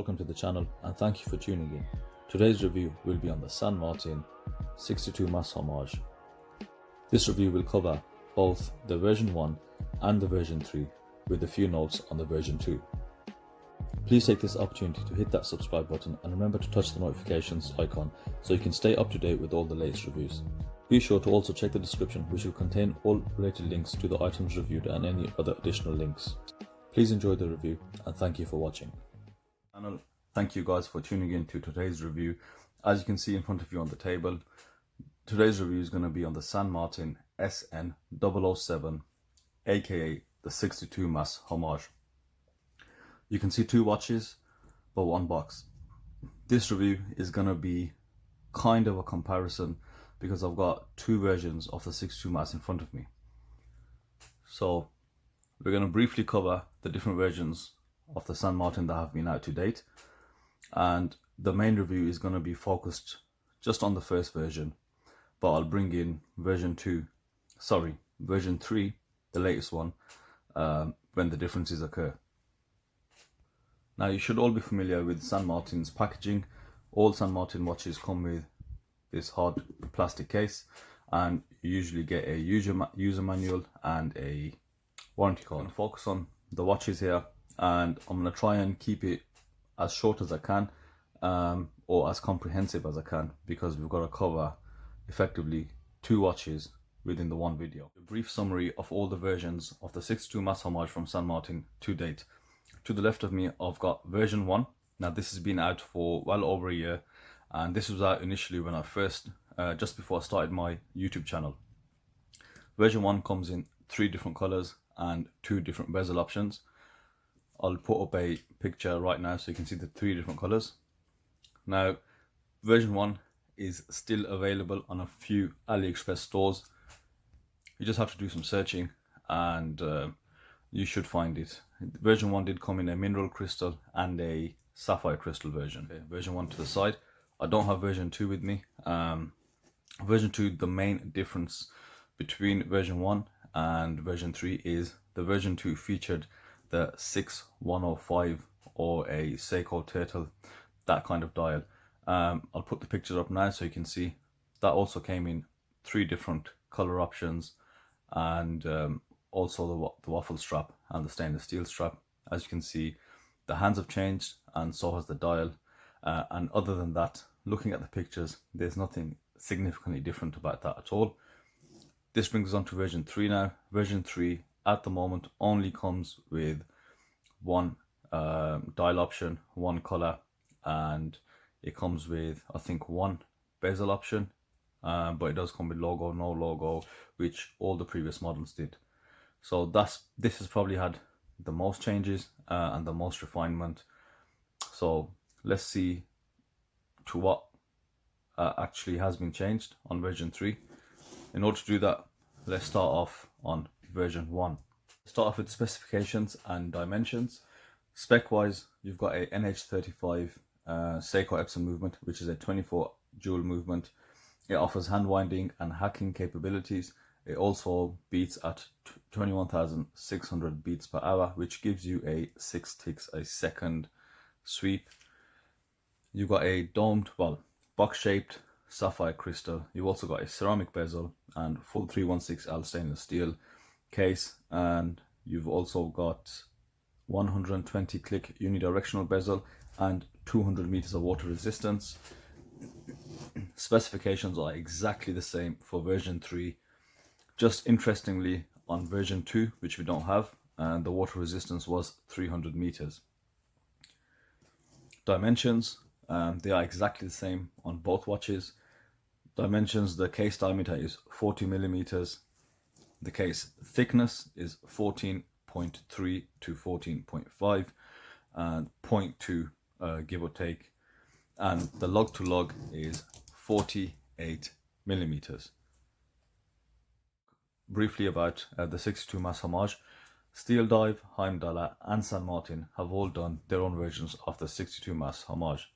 welcome to the channel and thank you for tuning in. Today's review will be on the San Martin 62MAS Homage. This review will cover both the version 1 and the version 3 with a few notes on the version 2. Please take this opportunity to hit that subscribe button and remember to touch the notifications icon so you can stay up to date with all the latest reviews. Be sure to also check the description, which will contain all related links to the items reviewed and any other additional links. Please enjoy the review and thank you for watching. Thank you guys for tuning in to today's review. As you can see in front of you on the table, today's review is going to be on the San Martin SN007, aka the 62MAS Homage. You can see two watches but one box. This review is going to be kind of a comparison because I've got two versions of the 62MAS in front of me. So we're going to briefly cover the different versions of the San Martin that have been out to date, and the main review is going to be focused just on the first version, but I'll bring in version 3, the latest one, when the differences occur. Now, you should all be familiar with San Martin's packaging. All San Martin watches come with this hard plastic case, and you usually get a user manual and a warranty card. I'm going to focus on the watches here, and I'm going to try and keep it as short as I can, or as comprehensive as I can, because we've got to cover effectively two watches within the one video. A brief summary of all the versions of the 62MAS Homage from San Martin to date. To the left of me, I've got version 1. Now, this has been out for well over a year, and this was out initially when I first, just before I started my YouTube channel. Version 1 comes in 3 different colors and 2 different bezel options. I'll put up a picture right now so you can see the 3 different colors. Now, version 1 is still available on a few AliExpress stores. You just have to do some searching and you should find it. Version 1 did come in a mineral crystal and a sapphire crystal version. Okay, version 1 to the side. I don't have version 2 with me. Version 2, the main difference between version 1 and version 3 is the version 2 featured the 6105 or a seiko turtle, that kind of dial. I'll put the pictures up now so you can see. That also came in 3 different color options, and also the waffle strap and the stainless steel strap. As you can see, the hands have changed and so has the dial, and other than that, looking at the pictures, there's nothing significantly different about that at all. This brings us on to version 3 now. Version 3 at the moment only comes with one dial option, one color, and it comes with, I think, one bezel option, but it does come with logo, no logo, which all the previous models did. So this has probably had the most changes and the most refinement. So let's see to what actually has been changed on version 3. In order to do that, let's start off on version 1. Start off with specifications and dimensions. Spec wise, you've got a NH35 seiko Epson movement, which is a 24 jewel movement. It offers hand winding and hacking capabilities. It also beats at 21,600 beats per hour, which gives you a 6 ticks a second sweep. You've got a domed, box shaped sapphire crystal. You've also got a ceramic bezel and full 316L stainless steel case, and you've also got 120 click unidirectional bezel and 200 meters of water resistance. Specifications are exactly the same for version 3. Just interestingly, on version 2, which we don't have, and the water resistance was 300 meters. Dimensions, they are exactly the same on both watches. Dimensions, the case diameter is 40 millimeters. The case thickness is 14.3 to 14.5 and 0.2 give or take. And the lug to lug is 48 millimeters. Briefly about the 62MAS Homage. Steel Dive, Heimdallr and San Martin have all done their own versions of the 62MAS Homage.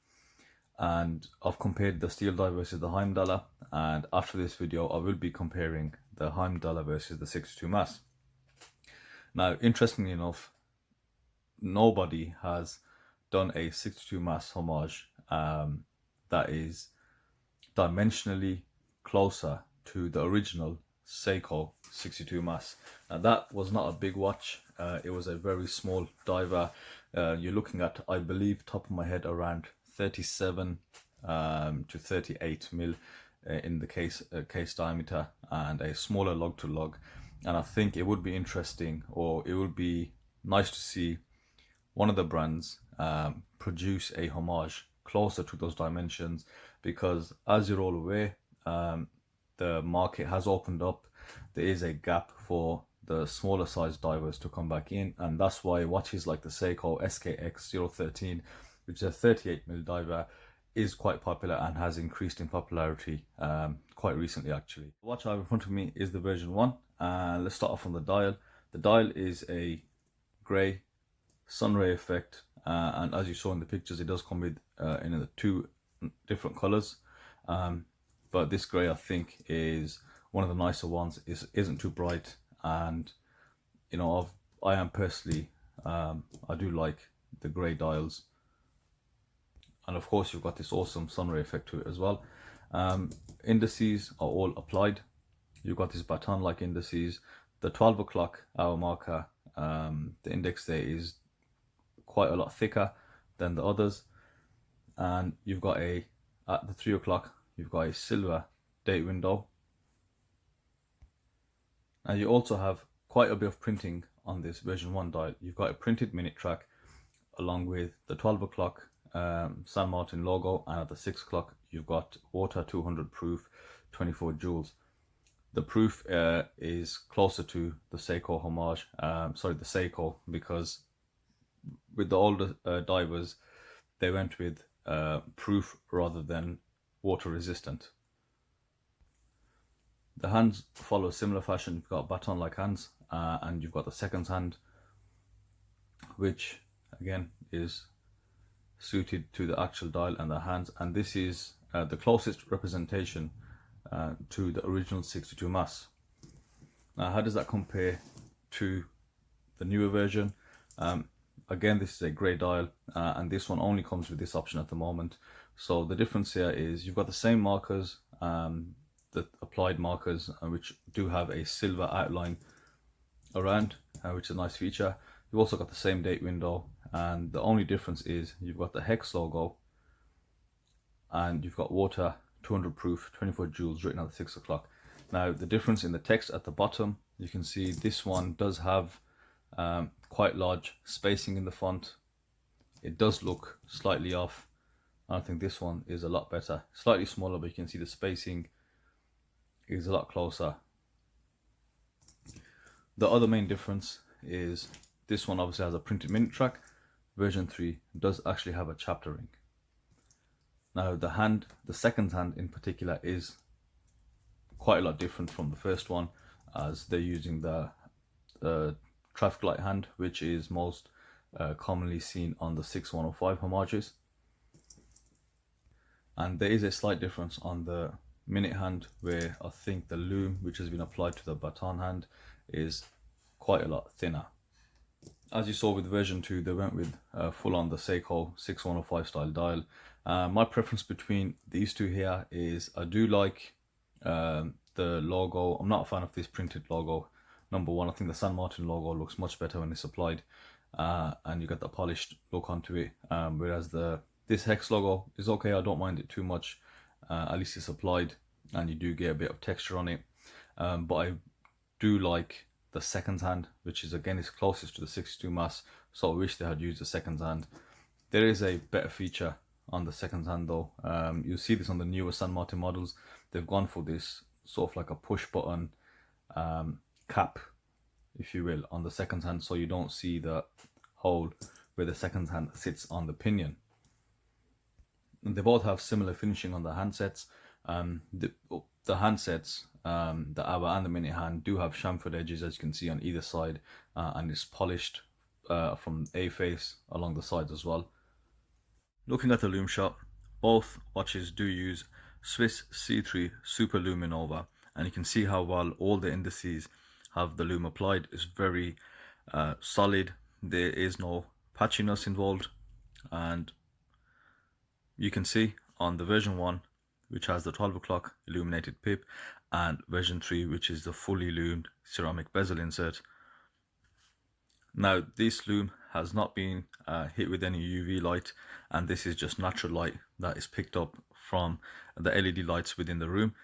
And I've compared the Steel Dive versus the Heimdallr, and after this video I will be comparing the Heimdallr versus the 62MAS. Now, interestingly enough, nobody has done a 62MAS Homage that is dimensionally closer to the original Seiko 62MAS. Now that was not a big watch, it was a very small diver. You're looking at, I believe, top of my head, around 37 to 38 mil in the case diameter, and a smaller lug to lug. And I think it would be interesting, or it would be nice to see one of the brands produce a Homage closer to those dimensions, because as you're all aware, the market has opened up. There is a gap for the smaller size divers to come back in, and that's why watches like the Seiko SKX013, which is a 38 mil diver, is quite popular and has increased in popularity quite recently actually. The watch I have in front of me is the version 1. Let's start off on the dial. The dial is a grey sunray effect, and as you saw in the pictures, it does come with in the 2 different colors, but this grey I think is one of the nicer ones. Isn't too bright, and you know, I am personally I do like the grey dials. And of course you've got this awesome sunray effect to it as well. Indices are all applied. You've got this baton like indices. The 12 o'clock hour marker, the index there is quite a lot thicker than the others, and you've got at the 3 o'clock you've got a silver date window, and you also have quite a bit of printing on this version 1 dial. You've got a printed minute track along with the 12 o'clock San Martin logo, and at the 6 o'clock you've got water 200 proof 24 joules. The proof is closer to the Seiko Homage, sorry, the Seiko, because with the older divers they went with proof rather than water resistant. The hands follow a similar fashion. You've got baton like hands, and you've got the seconds hand, which again is suited to the actual dial and the hands, and this is the closest representation to the original 62MAS. Now how does that compare to the newer version? Again, this is a grey dial, and this one only comes with this option at the moment. So the difference here is you've got the same markers, the applied markers, which do have a silver outline around, which is a nice feature. You've also got the same date window, and the only difference is you've got the hex logo, and you've got water 200 proof 24 joules written at the 6 o'clock. Now the difference in the text at the bottom, you can see this one does have quite large spacing in the font. It does look slightly off. I think this one is a lot better, slightly smaller, but you can see the spacing is a lot closer. The other main difference is this one obviously has a printed minute track. Version 3 does actually have a chapter ring. Now the second hand in particular is quite a lot different from the first one, as they're using the traffic light hand, which is most commonly seen on the 6105 Homages. And there is a slight difference on the minute hand, where I think the Lume, which has been applied to the baton hand, is quite a lot thinner. As you saw with version 2, they went with full on the Seiko 6105 style dial. My preference between these two here is I do like the logo. I'm not a fan of this printed logo. Number one, I think the San Martin logo looks much better when it's applied, and you get the polished look onto it, whereas this hex logo is okay. I don't mind it too much. At least it's applied and you do get a bit of texture on it, but I do like the second hand, which is again is closest to the 62MAS, so I wish they had used the second hand. There is a better feature on the second hand though. You'll see this on the newer San Martin models. They've gone for this sort of like a push button cap, if you will, on the second hand, so you don't see the hole where the second hand sits on the pinion. And they both have similar finishing on the handsets. The handsets, the hour and the minute hand, do have chamfered edges, as you can see on either side, and it's polished from a face along the sides as well. Looking at the Lume shot, both watches do use Swiss C3 Super Luminova, and you can see how well all the indices have the Lume applied. It's very solid. There is no patchiness involved, And you can see on the version 1, which has the 12 o'clock illuminated pip, and version 3, which is the fully lumed ceramic bezel insert. Now this lume has not been hit with any UV light, and this is just natural light that is picked up from the LED lights within the room.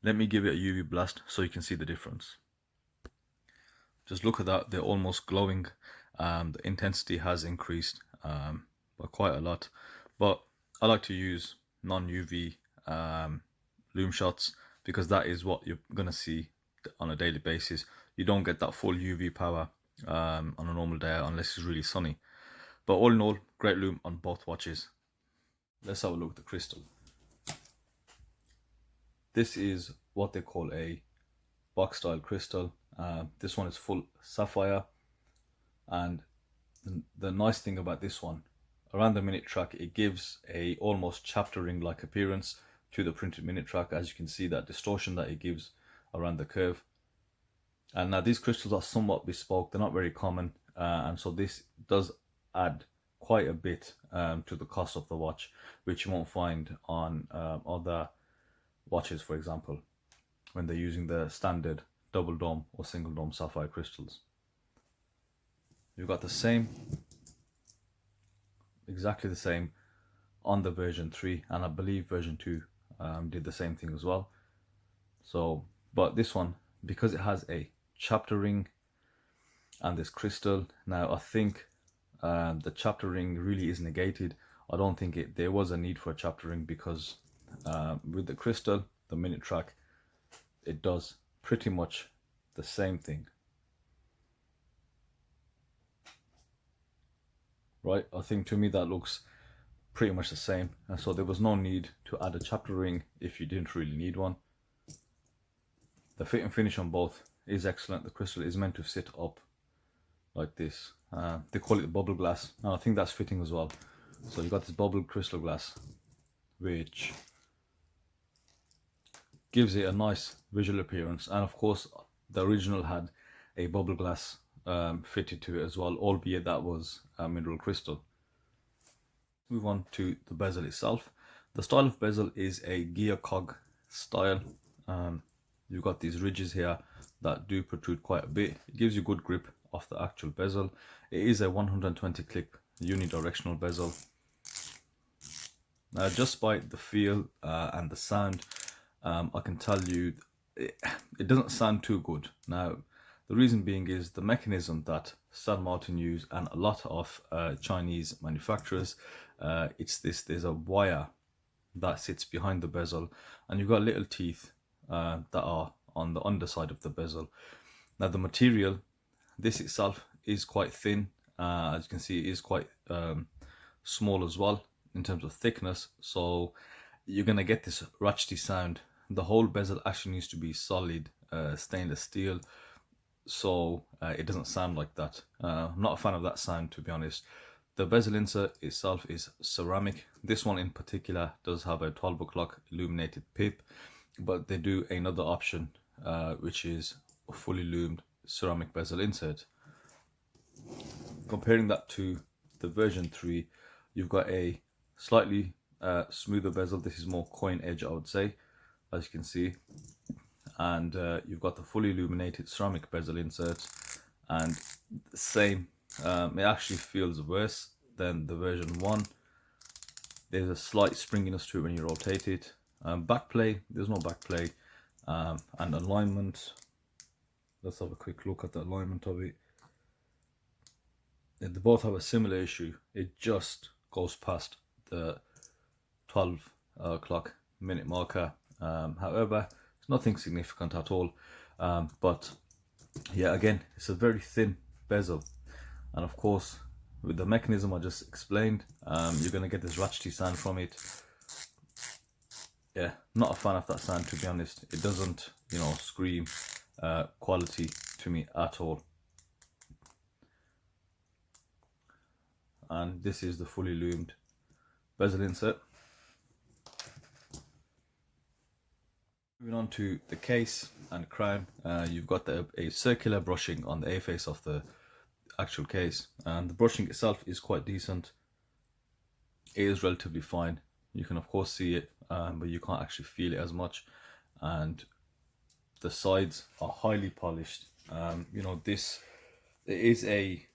Let me give it a UV blast so you can see the difference. Just look at that, they're almost glowing. The intensity has increased by quite a lot, but I like to use non-UV lume shots because that is what you're gonna see on a daily basis. You don't get that full UV power on a normal day unless it's really sunny. But all in all, great lume on both watches. Let's have a look at the crystal. This is what they call a box style crystal. This one is full sapphire, and the nice thing about this one, around the minute track, it gives a almost chapter ring like appearance to the printed minute track. As you can see, that distortion that it gives around the curve. And now these crystals are somewhat bespoke, they're not very common, and so this does add quite a bit to the cost of the watch, which you won't find on other watches, for example, when they're using the standard double dome or single dome sapphire crystals. You've got the same, exactly the same on the version 3, and I believe version 2 did the same thing as well. So, but this one, because it has a chapter ring and this crystal, now I think the chapter ring really is negated. I don't think there was a need for a chapter ring, because with the crystal, the minute track, it does pretty much the same thing. Right, I think to me that looks pretty much the same, and so there was no need to add a chapter ring if you didn't really need one. The fit and finish on both is excellent. The crystal is meant to sit up like this. They call it bubble glass, and I think that's fitting as well. So you've got this bubble crystal glass, which gives it a nice visual appearance, and of course the original had a bubble glass fitted to it as well, albeit that was a mineral crystal. Move on to the bezel itself. The style of bezel is a gear cog style. You've got these ridges here that do protrude quite a bit. It gives you good grip off the actual bezel. It is a 120 clip unidirectional bezel. Now, just by the feel and the sound, I can tell you it doesn't sound too good. Now, the reason being is the mechanism that San Martin use and a lot of Chinese manufacturers, there's a wire that sits behind the bezel, and you've got little teeth that are on the underside of the bezel. Now the material, this itself is quite thin, as you can see, it is quite small as well in terms of thickness, so you're going to get this ratchety sound. The whole bezel actually needs to be solid stainless steel, so it doesn't sound like that. I'm not a fan of that sound, to be honest. The bezel insert itself is ceramic. This one in particular does have a 12 o'clock illuminated pip, but they do another option which is a fully lumed ceramic bezel insert. Comparing that to the version 3, you've got a slightly smoother bezel. This is more coin edge, I would say, as you can see, and you've got the fully illuminated ceramic bezel insert, and the same, it actually feels worse than the version 1. There's a slight springiness to it when you rotate it. Back play, there's no back play, and alignment, let's have a quick look at the alignment of it. They both have a similar issue. It just goes past the 12 o'clock minute marker. However, it's nothing significant at all, but yeah, again, it's a very thin bezel, and of course with the mechanism I just explained, you're going to get this ratchety sound from it. Yeah, not a fan of that sound, to be honest. It doesn't, you know, scream quality to me at all. And this is the fully lumed bezel insert. Moving on to the case and crown, you've got a circular brushing on the A face of the actual case, and the brushing itself is quite decent. it is relatively fine. You can of course see it, but you can't actually feel it as much. And the sides are highly polished. You know, this, it is a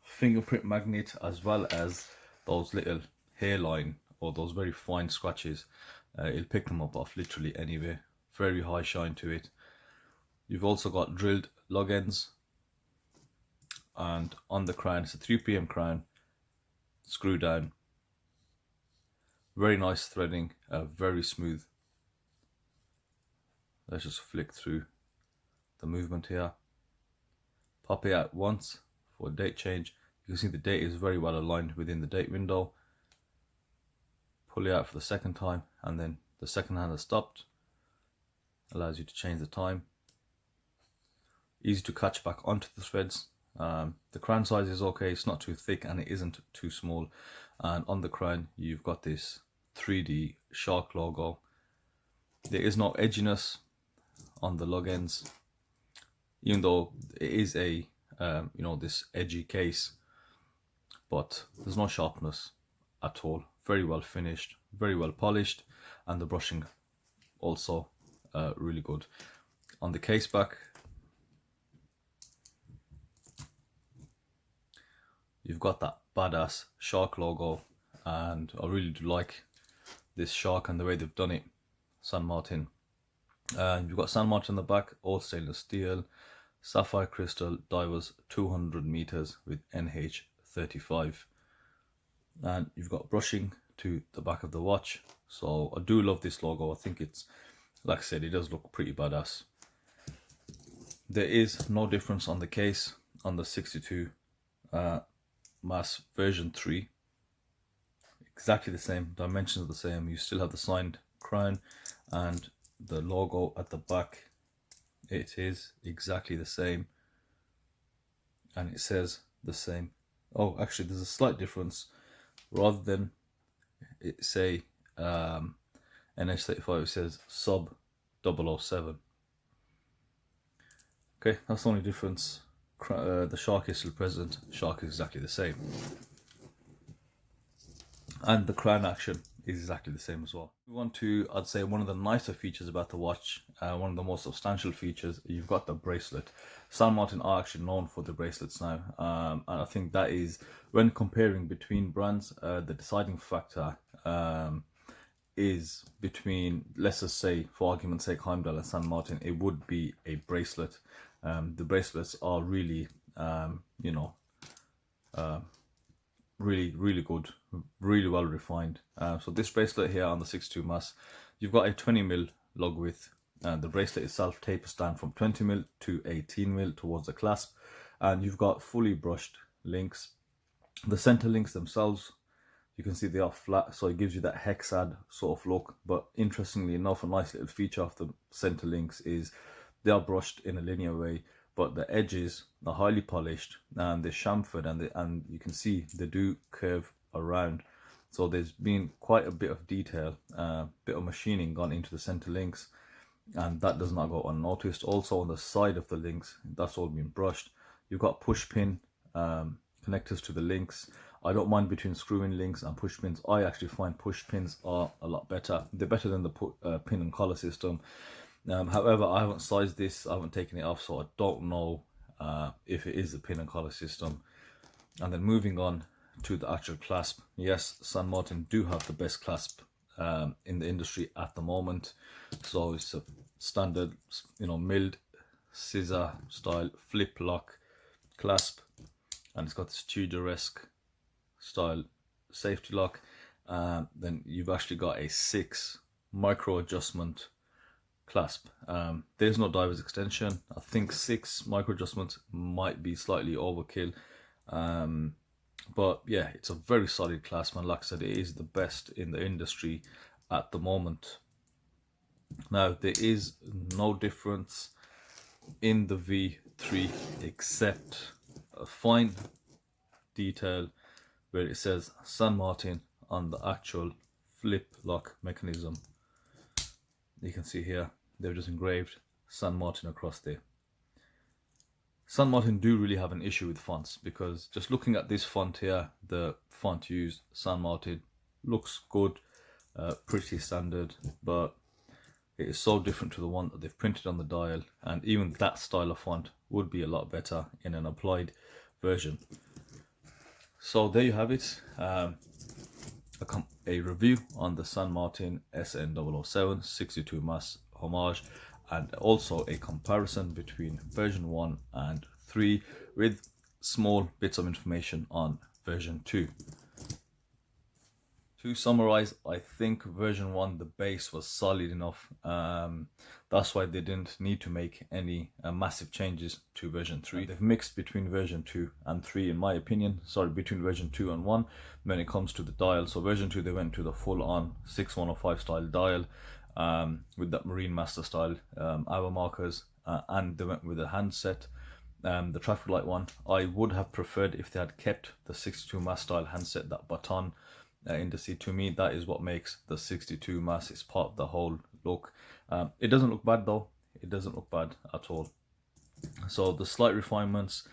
fingerprint magnet, as well as those little hairline or those very fine scratches. It'll pick them up off literally anywhere. Very high shine to it. You've also got drilled lug ends, and on the crown it's a 3pm crown, screw down. Very nice threading, very smooth. Let's just flick through the movement here. Pop it out once for date change. You can see the date is very well aligned within the date window. Pull it out for the second time, and then the second hand has stopped. Allows you to change the time. Easy to catch back onto the threads. The crown size is okay, it's not too thick and it isn't too small. And on the crown you've got this 3D shark logo. There is no edginess on the lug ends, even though it is a you know, this edgy case, but there's no sharpness at all. Very well finished, very well polished, and the brushing also really good. On the case back, you've got that badass shark logo, and I really do like this shark and the way they've done it. San Martin. You've got San Martin in the back, all stainless steel, sapphire crystal, divers 200 meters with NH35. And you've got brushing to the back of the watch. So I do love this logo. I think it's, like I said, it does look pretty badass. There is no difference on the case on the 62MAS version 3. Exactly the same, dimensions are the same. You still have the signed crown and the logo at the back. It is exactly the same, and it says the same. Oh, actually there's a slight difference. Rather than it say NH35, it says sub 007. Okay, that's the only difference. The shark is still present. Shark is exactly the same, and the crown action is exactly the same as well. We want to, I'd say, one of the nicer features about the watch, one of the more substantial features, you've got the bracelet. San Martin are actually known for the bracelets now, and I think that is, when comparing between brands, the deciding factor is between, let's just say for argument's sake, Heimdallr and San Martin, it would be a bracelet. The bracelets are really you know, really good, really well refined. So this bracelet here on the 62MAS, you've got a 20mm lug width, and the bracelet itself tapers down from 20mm to 18mm towards the clasp, and you've got fully brushed links. The center links themselves, you can see they are flat, so it gives you that hexad sort of look. But interestingly enough, a nice little feature of the center links is they are brushed in a linear way, but the edges are highly polished and they're chamfered, and you can see they do curve around. So there's been quite a bit of detail, bit of machining gone into the center links, and that does not go unnoticed. Also on the side of the links, that's all been brushed. You've got push pin connectors to the links. I don't mind between screw-in links and push pins. I actually find push pins are a lot better. They're better than the pin and collar system. However, I haven't sized this, I haven't taken it off, so I don't know if it is the pin and collar system. And then moving on to the actual clasp. Yes, San Martin do have the best clasp in the industry at the moment. So it's a standard, you know, milled scissor style flip lock clasp, and it's got this Tudor-esque style safety lock. Then you've actually got a 6 micro adjustment clasp. There's no diver's extension. I think 6 micro adjustments might be slightly overkill, but yeah, it's a very solid clasp, and like I said, it is the best in the industry at the moment. Now there is no difference in the V3 except a fine detail where it says San Martin on the actual flip lock mechanism. You can see here they've just engraved San Martin across there. San Martin do really have an issue with fonts, because just looking at this font here, the font used, San Martin, looks good, pretty standard, but it is so different to the one that they've printed on the dial, and even that style of font would be a lot better in an applied version. So there you have it, a review on the San Martin SN007 62MAS Homage, and also a comparison between version 1 and 3 with small bits of information on version 2. To summarize, I think version 1, the base was solid enough. That's why they didn't need to make any massive changes to version 3. They've mixed between version 2 and 3 in my opinion. Sorry, between version 2 and 1 when it comes to the dial. So version 2, they went to the full-on 6105 style dial with that Marine Master style hour markers, and they went with a handset. The traffic light one, I would have preferred if they had kept the 62MAS style handset, that baton indice. To me, that is what makes the 62MAS. It's part of the whole look. It doesn't look bad though. It doesn't look bad at all. So the slight refinements,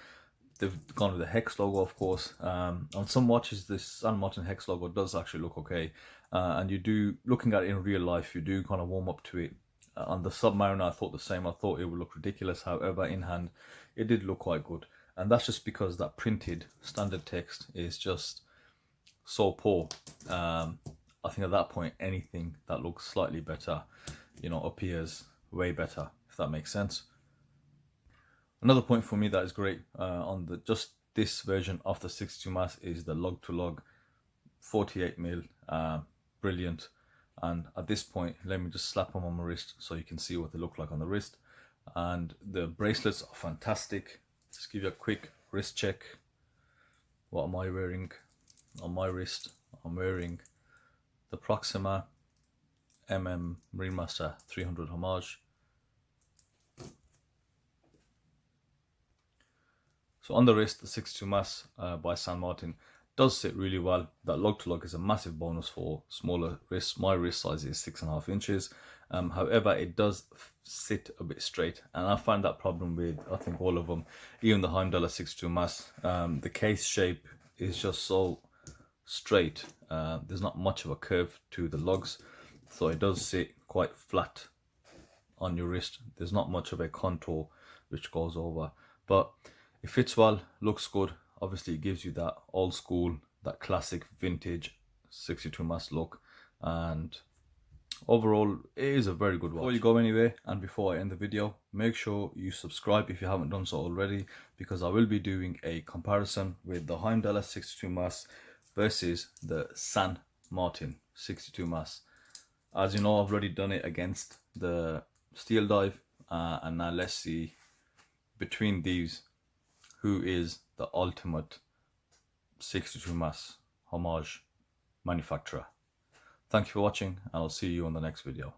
they've gone with the hex logo, of course. On some watches, this San Martin hex logo does actually look okay, and you do, looking at it in real life, you do kind of warm up to it. On the Submariner, I thought the same. I thought it would look ridiculous. However, in hand, it did look quite good, and that's just because that printed standard text is just so poor. I think at that point, anything that looks slightly better, you know, appears way better, if that makes sense. Another point for me that is great on the just this version of the 62MAS is the log to log 48mm, brilliant. And at this point, let me just slap them on my wrist so you can see what they look like on the wrist. And the bracelets are fantastic. Just give you a quick wrist check. What am I wearing on my wrist? I'm wearing the Proxima Marine Master 300 Homage. So on the wrist, the 62MAS by San Martin does sit really well. That log to log is a massive bonus for smaller wrists. My wrist size is 6.5 inches. However, it does sit a bit straight, and I find that problem with, I think, all of them. Even the Heimdallr 62MAS, the case shape is just so straight. There's not much of a curve to the lugs, so it does sit quite flat on your wrist. There's not much of a contour which goes over, but it fits well, looks good. Obviously it gives you that old school, that classic vintage 62MAS look, and overall it is a very good watch. Before you go anywhere, and before I end the video, make sure you subscribe if you haven't done so already, because I will be doing a comparison with the Heimdallr 62MAS versus the San Martin 62MAS. As you know, I've already done it against the Steel Dive, and now let's see between these who is the ultimate 62MAS Homage manufacturer. Thank you for watching, and I'll see you on the next video.